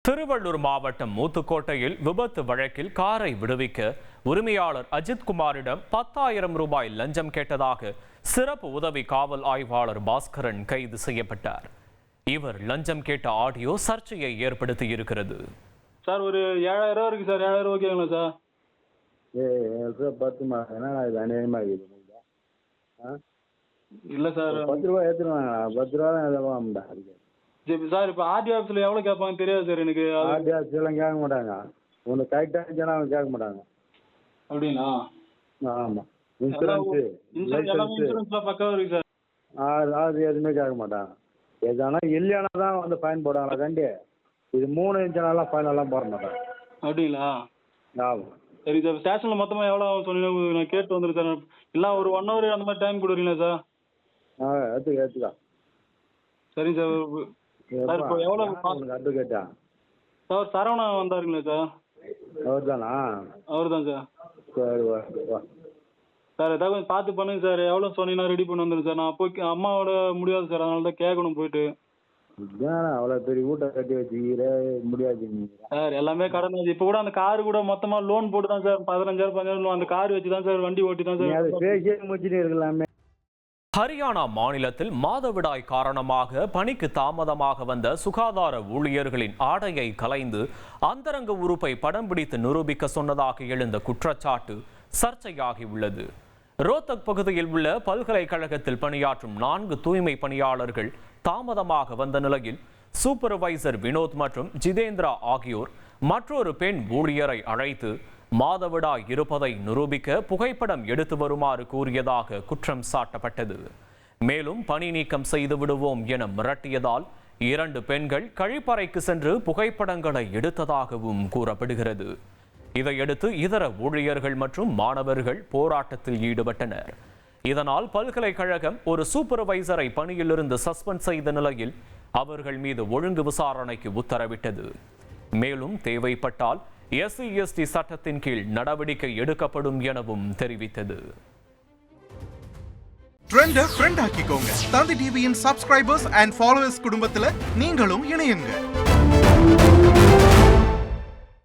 திருவள்ளூர் மாவட்டம் மூத்துக்கோட்டையில் விபத்து வழக்கில் காரை விடுவிக்க உரிமையாளர் அஜித்குமாரிடம் 10,000 ரூபாய் லஞ்சம் கேட்டதாக சிறப்பு உதவி காவல் ஆய்வாளர் பாஸ்கரன் கைது செய்யப்பட்டார். இவர் லஞ்சம் கேட்ட ஆடியோ சர்ச்சையை ஏற்படுத்தி இருக்கிறது. சார் ஒரு 7,000 இருக்கு சார். 7,000 ஓகேங்களா சார்? இல்ல சார் 10 ரூபாய் ஏத்துறாங்க. 10 ரூபா சரி சார், இப்போ ஆர்டி ஆஃபீஸில் எவ்வளோ கேட்பாங்க தெரியாது சார் எனக்கு. ஆர்டி ஆஃபீஸ்லாம் கேட்க மாட்டாங்க. உனக்கு கரெக்டாக இருந்துச்சுன்னா அவங்க கேட்க மாட்டாங்க. அப்படின்னா? ஆமாம். இன்சூரன்ஸ்லாம் பக்காவாக இருக்கு சார். அது எதுவுமே கேட்க மாட்டாங்க. எதுனா இல்லையானா தான் வந்து ஃபைன் போடுவாங்களா கண்டி. இது 3 இன்ச்சுனாலாம் ஃபைன் எல்லாம் போட மாட்டாங்க. அப்படிங்களா? ஆமாம். சரி சார், ஸ்டேஷனில் மொத்தமாக எவ்வளோ ஆகும் சொன்னீங்கன்னா நான் கேட்டு வந்துடுறேன் சார். இல்லை ஒரு 1 hour அந்த மாதிரி டைம் கொடுக்குறீங்களா சார்? ஏற்றுக்கலாம். சரிங்க சார். சார் இப்போ எவ்வளோ அட்வொகேட்டா? சார் சரவணா வந்தாருங்களா சார்? அவர் தானா? அவர் தான் சார். சரி வா. சார் ஏதாவது கொஞ்சம் பார்த்து பண்ணுங்க சார். எவ்வளோ சொன்னீங்கன்னா ரெடி பண்ணி வந்துடுங்க சார். நான் போய் அம்மாவோட முடியாது சார், அதனால தான் கேட்கணும் போயிட்டு. அவ்வளோ பெரிய வீட்டை கட்டி வச்சுக்கிற முடியாது சார். எல்லாமே கடன் ஆச்சு. இப்போ கூட அந்த காரு கூட மொத்தமாக லோன் போட்டு தான் சார் 15,000 15,000 அந்த கார் வச்சு தான் சார் வண்டி ஓட்டி தான் சார். பேசியே முடிச்சுட்டு இருக்கலாமே. ஹரியானா மாநிலத்தில் மாதவிடாய் காரணமாக பணிக்கு தாமதமாக வந்த சுகாதார ஊழியர்களின் ஆடையை கலைந்து அந்தரங்க உறுப்பை படம் பிடித்து நிரூபிக்க சொன்னதாக எழுந்த குற்றச்சாட்டு சர்ச்சையாகியுள்ளது. ரோத்தக் பகுதியில் உள்ள பல்கலைக்கழகத்தில் பணியாற்றும் 4 தூய்மை பணியாளர்கள் தாமதமாக வந்த நிலையில் சூப்பர்வைசர் வினோத் மற்றும் ஜிதேந்திரா ஆகியோர் மற்றொரு பெண் ஊழியரை அழைத்து மாதவிடாய் இருப்பதை நிரூபிக்க புகைப்படம் எடுத்து வருமாறு கூறியதாக குற்றம் சாட்டப்பட்டது. மேலும் பணி நீக்கம் செய்து விடுவோம் என மிரட்டியதால் 2 பெண்கள் கழிப்பறைக்கு சென்று புகைப்படங்களை எடுத்ததாகவும் கூறப்படுகிறது. இதையடுத்து இதர ஊழியர்கள் மற்றும் மாணவர்கள் போராட்டத்தில் ஈடுபட்டனர். இதனால் பல்கலைக்கழகம் ஒரு சூப்பர்வைசரை பணியிலிருந்து சஸ்பெண்ட் செய்த நிலையில் அவர்கள் மீது ஒழுங்கு விசாரணைக்கு உத்தரவிட்டது. மேலும் தேவைப்பட்டால் SC/ST சட்டத்தின் கீழ் நடவடிக்கை எடுக்கப்படும் எனவும் தெரிவித்தது. ட்ரெண்ட ஃப்ரெண்ட் ஆக்கிக்கோங்க. தந்தி டிவியின் சப்ஸ்கிரைபர்ஸ் அண்ட் ஃபாலோவர்ஸ் குடும்பத்துல நீங்களும் இணையுங்க.